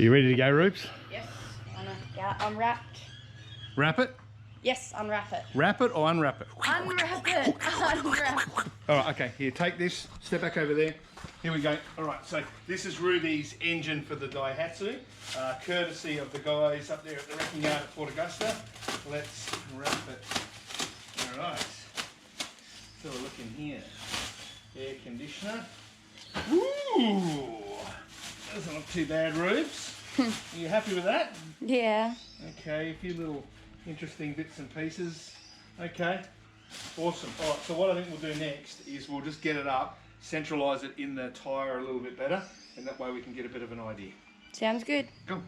You ready to go, Roops? Yes. Unwrapped. Wrap it? Yes, unwrap it. Wrap it or unwrap it? Unwrap it. Unwrap. All right, okay, here, take this, step back over there. Here we go. All right, so this is Ruby's engine for the Daihatsu, courtesy of the guys up there at the wrecking yard at Port Augusta. Let's wrap it. All right, so we're looking here. Air conditioner. Ooh, doesn't look too bad, Rubes. Are you happy with that? Yeah. Okay, a few little interesting bits and pieces. Okay, awesome. All right, so what I think we'll do next is we'll just get it up, centralise it in the tyre a little bit better, and that way we can get a bit of an idea. Sounds good. Go.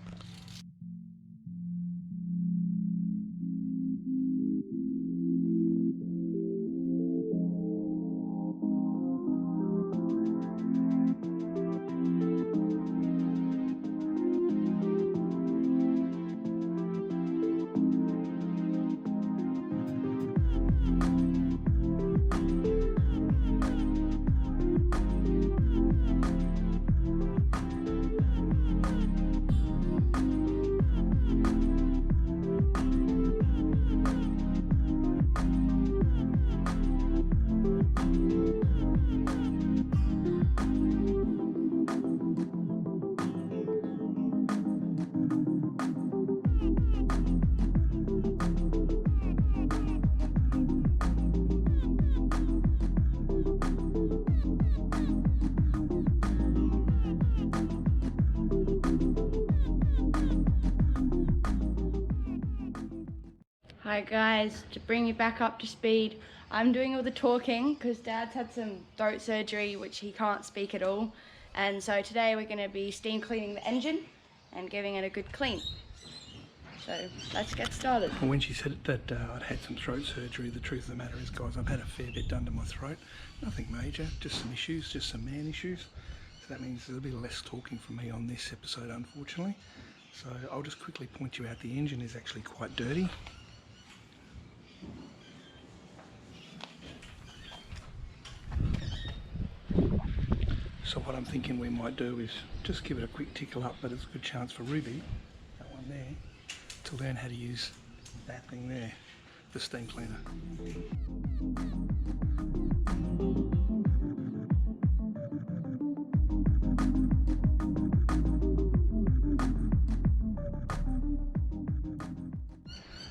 Hi guys, to bring you back up to speed, I'm doing all the talking because Dad's had some throat surgery which he can't speak at all, and so today we're going to be steam cleaning the engine and giving it a good clean. So let's get started. Well, when she said that I'd had some throat surgery, the truth of the matter is, guys, I've had a fair bit done to my throat. Nothing major, just some issues, just some man issues. So that means there'll be less talking from me on this episode, unfortunately. So I'll just quickly point you out, the engine is actually quite dirty. So what I'm thinking we might do is just give it a quick tickle up, but it's a good chance for Ruby, that one there, to learn how to use that thing there, the steam cleaner.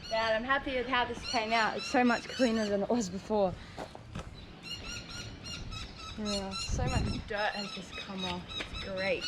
Dad, I'm happy with how this came out. It's so much cleaner than it was before. Yeah, so much dirt has just come off. It's great.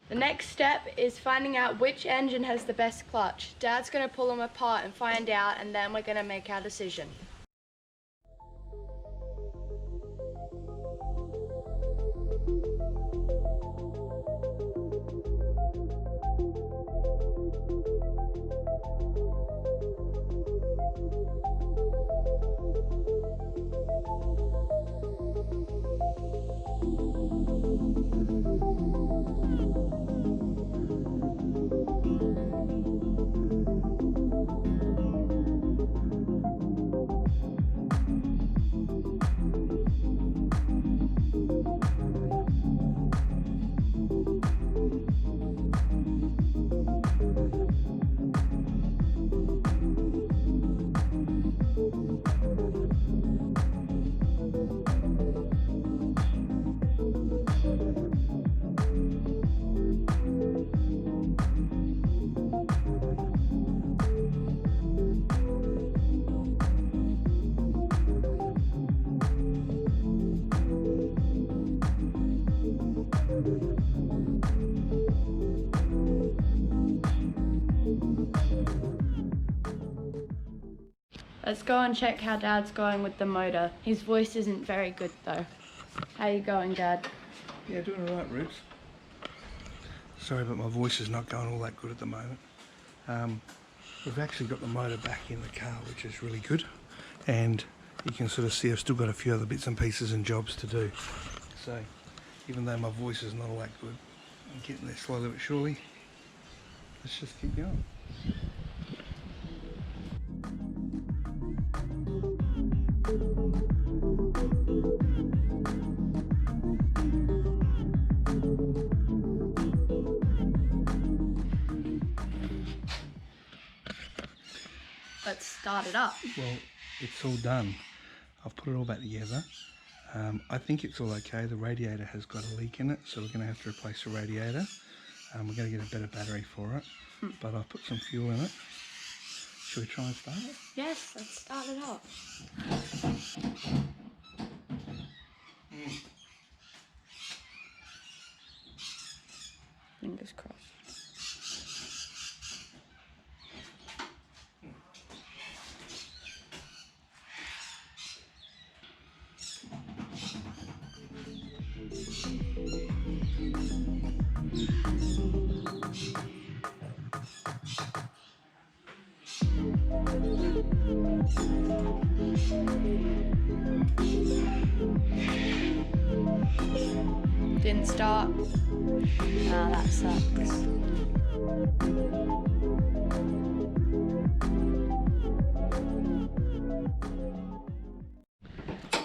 The next step is finding out which engine has the best clutch. Dad's going to pull them apart and find out, and then we're going to make our decision. Let's go and check how Dad's going with the motor. His voice isn't very good though. How you going, Dad? Yeah, doing all right, Roots. Sorry, but my voice is not going all that good at the moment. We've actually got the motor back in the car, which is really good. and you can sort of see I've still got a few other bits and pieces and jobs to do. So even though my voice is not all that good, I'm getting there slowly but surely. Let's just keep going. Let's start it up. Well, it's all done. I've put it all back together. I think it's all okay. The radiator has got a leak in it, so we're going to have to replace the radiator. We're going to get a better battery for it, but I've put some fuel in it. Should we try and start it? Yes, let's start it up. Fingers crossed. Didn't start. Ah, that sucks.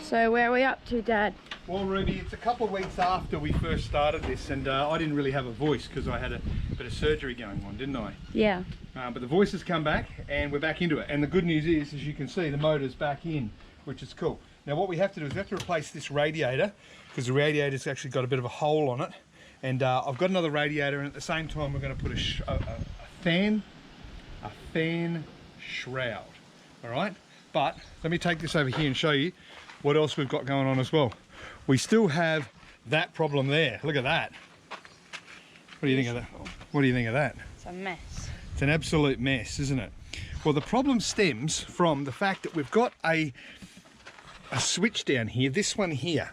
So where are we up to, Dad? Well, Ruby, it's a couple of weeks after we first started this, and I didn't really have a voice because I had a bit of surgery going on, didn't I? Yeah. But the voice has come back and we're back into it. And the good news is, as you can see, the motor's back in, which is cool. Now what we have to do is we have to replace this radiator because the radiator's actually got a bit of a hole on it. And I've got another radiator, and at the same time we're going to put a fan shroud. All right, but let me take this over here and show you what else we've got going on as well. We still have that problem there. Look at that. What do you think of that? What do you think of that? It's a mess. It's an absolute mess, isn't it? Well, the problem stems from the fact that we've got a switch down here, this one here,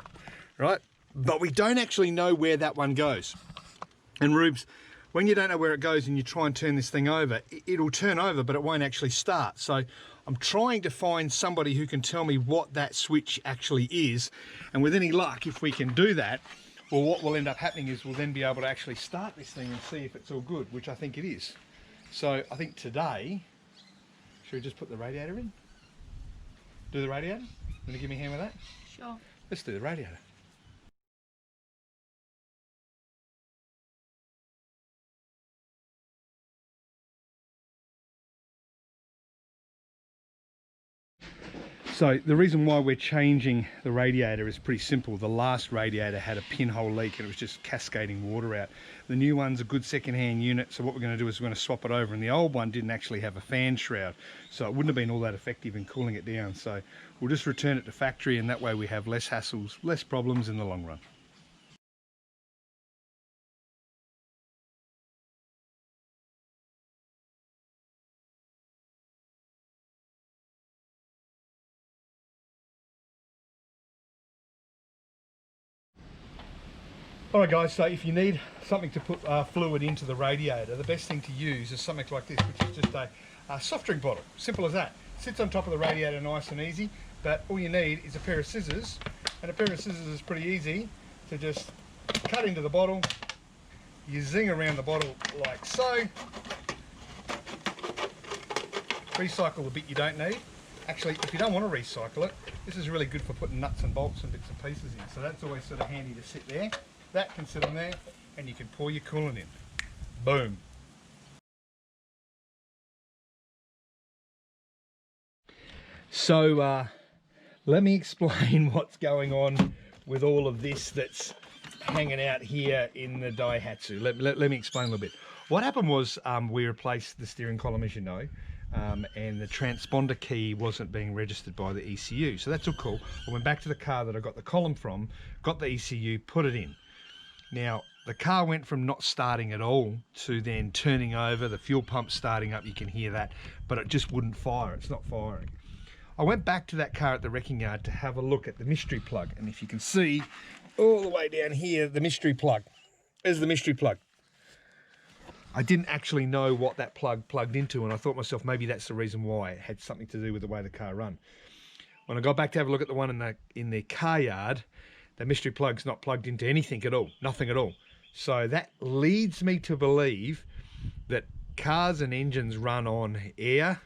right? But we don't actually know where that one goes. And Rubes, when you don't know where it goes and you try and turn this thing over, it'll turn over, but it won't actually start. So I'm trying to find somebody who can tell me what that switch actually is. And with any luck, if we can do that, well, what will end up happening is we'll then be able to actually start this thing and see if it's all good, which I think it is. So I think today, should we just put the radiator in? Do the radiator? Want to give me a hand with that? Sure. Let's do the radiator. So the reason why we're changing the radiator is pretty simple. The last radiator had a pinhole leak and it was just cascading water out. The new one's a good second-hand unit, so what we're going to do is we're going to swap it over, and the old one didn't actually have a fan shroud, so it wouldn't have been all that effective in cooling it down. So we'll just return it to factory, and that way we have less hassles, less problems in the long run. Alright guys, so if you need something to put fluid into the radiator, the best thing to use is something like this, which is just a soft drink bottle. Simple as that. Sits on top of the radiator nice and easy, but all you need is a pair of scissors, and a pair of scissors is pretty easy to just cut into the bottle. You zing around the bottle like so. Recycle the bit you don't need. Actually, if you don't want to recycle it, this is really good for putting nuts and bolts and bits and pieces in, so that's always sort of handy to sit there. That can sit on there, and you can pour your coolant in. Boom. So let me explain what's going on with all of this that's hanging out here in the Daihatsu. Let me explain a little bit. What happened was we replaced the steering column, as you know, and the transponder key wasn't being registered by the ECU. So that's all cool. I went back to the car that I got the column from, got the ECU, put it in. Now, the car went from not starting at all to then turning over, the fuel pump starting up, you can hear that, but it just wouldn't fire, it's not firing. I went back to that car at the wrecking yard to have a look at the mystery plug, and if you can see all the way down here, the mystery plug. There's the mystery plug. I didn't actually know what that plug plugged into, and I thought to myself, maybe that's the reason why. It had something to do with the way the car run. when I got back to have a look at the one in the car yard, the mystery plug's not plugged into anything at all, nothing at all. So that leads me to believe that cars and engines run on air,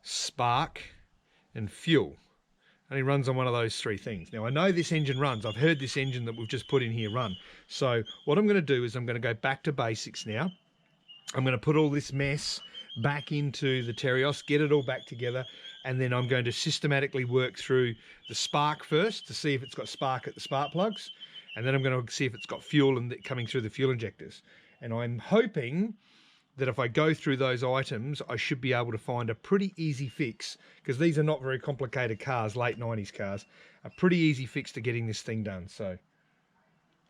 spark, and fuel. And he runs on one of those three things. Now I know this engine runs. I've heard this engine that we've just put in here run. So what I'm going to do is I'm going to go back to basics now. I'm going to put all this mess back into the Terios, get it all back together, and then I'm going to systematically work through the spark first to see if it's got spark at the spark plugs, and then I'm going to see if it's got fuel and coming through the fuel injectors. And I'm hoping that if I go through those items, I should be able to find a pretty easy fix, because these are not very complicated cars, late 90s cars, a pretty easy fix to getting this thing done. So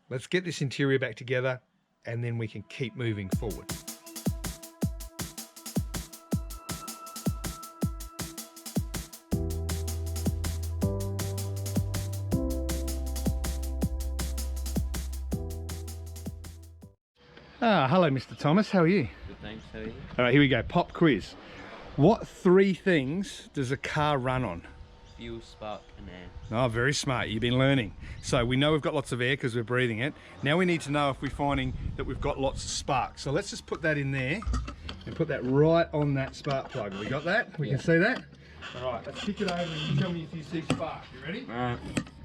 let's get this interior back together and then we can keep moving forward. Hello, Mr. Thomas. How are you? Good, thanks. How are you? All right, here we go. Pop quiz. What three things does a car run on? Fuel, spark, and air. Oh, very smart. You've been learning. So we know we've got lots of air because we're breathing it. Now we need to know if we're finding that we've got lots of spark. So let's just put that in there and put that right on that spark plug. Have we got that? We can see that? All right, let's kick it over and you tell me if you see spark. You ready? All right.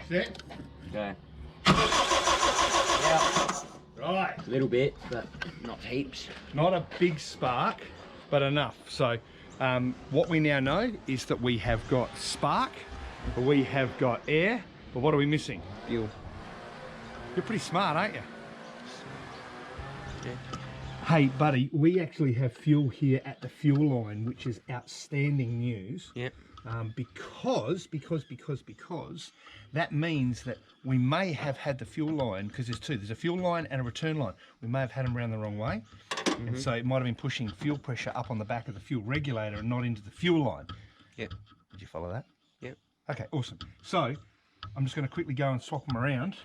Set? Okay. Right. A little bit, but not heaps. Not a big spark, but enough. So what we now know is that we have got spark, we have got air, but what are we missing? Fuel. You're pretty smart, aren't you? Yeah. Hey, buddy, we actually have fuel here at the fuel line, which is outstanding news. Yep. Because that means that we may have had the fuel line, because there's two. There's a fuel line and a return line. We may have had them around the wrong way. And so it might have been pushing fuel pressure up on the back of the fuel regulator and not into the fuel line. Yep. Did you follow that? Yep. Okay, awesome. So I'm just going to quickly go and swap them around.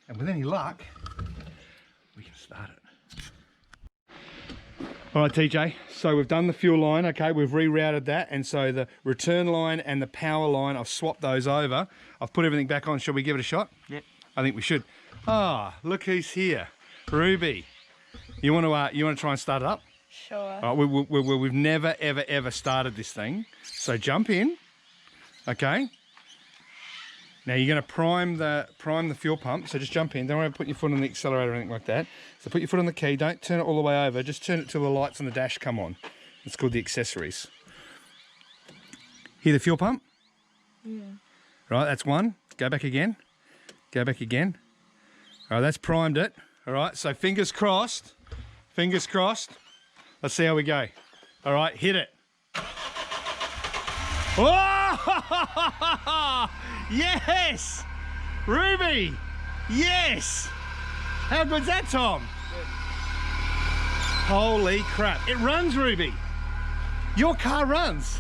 And with any luck, we can start it. All right, TJ, so we've done the fuel line, okay, we've rerouted that, and so the return line and the power line, I've swapped those over. I've put everything back on. Shall we give it a shot? Yep. I think we should. Ah, look who's here. Ruby. You want to try and start it up? Sure. All right, we've never, ever started this thing. So jump in, okay? Now you're going to prime the fuel pump, so just jump in. Don't worry about putting your foot on the accelerator or anything like that. So put your foot on the key, don't turn it all the way over, just turn it till the lights on the dash come on. It's called the accessories. Hear the fuel pump? Yeah. Right, that's one. Go back again. Go back again. All right, that's primed it. All right, so fingers crossed. Fingers crossed. Let's see how we go. All right, hit it. Oh! Yes! Ruby! Yes! How good's that, Tom? Good. Holy crap. It runs, Ruby. Your car runs.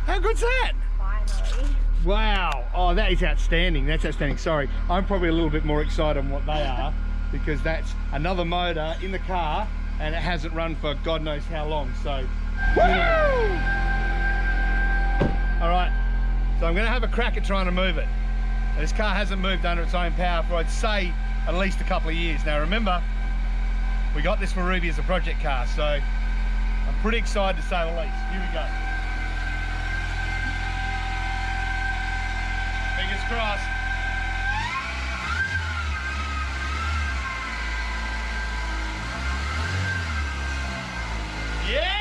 How good's that? Finally. Wow. Oh, that is outstanding. That's outstanding. Sorry, I'm probably a little bit more excited on what they are because that's another motor in the car and it hasn't run for God knows how long. So, woo! All right. So I'm going to have a crack at trying to move it. And this car hasn't moved under its own power for, I'd say, at least a couple of years. Now remember, we got this for Ruby as a project car, so I'm pretty excited to say the least. Here we go. Fingers crossed. Yeah!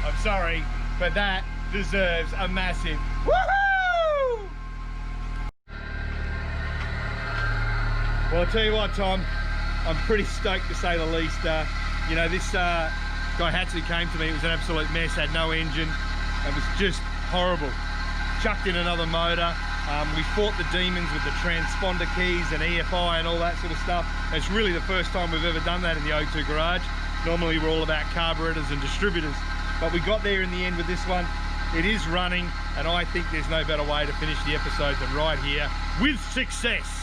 I'm sorry, but that deserves a massive woohoo! Well, I'll tell you what, Tom, I'm pretty stoked to say the least. You know, this Daihatsu came to me, it was an absolute mess, had no engine, it was just horrible. Chucked in another motor. We fought the demons with the transponder keys and EFI and all that sort of stuff. It's really the first time we've ever done that in the O2 garage. Normally we're all about carburetors and distributors. But we got there in the end with this one. It is running. and I think there's no better way to finish the episode than right here with success.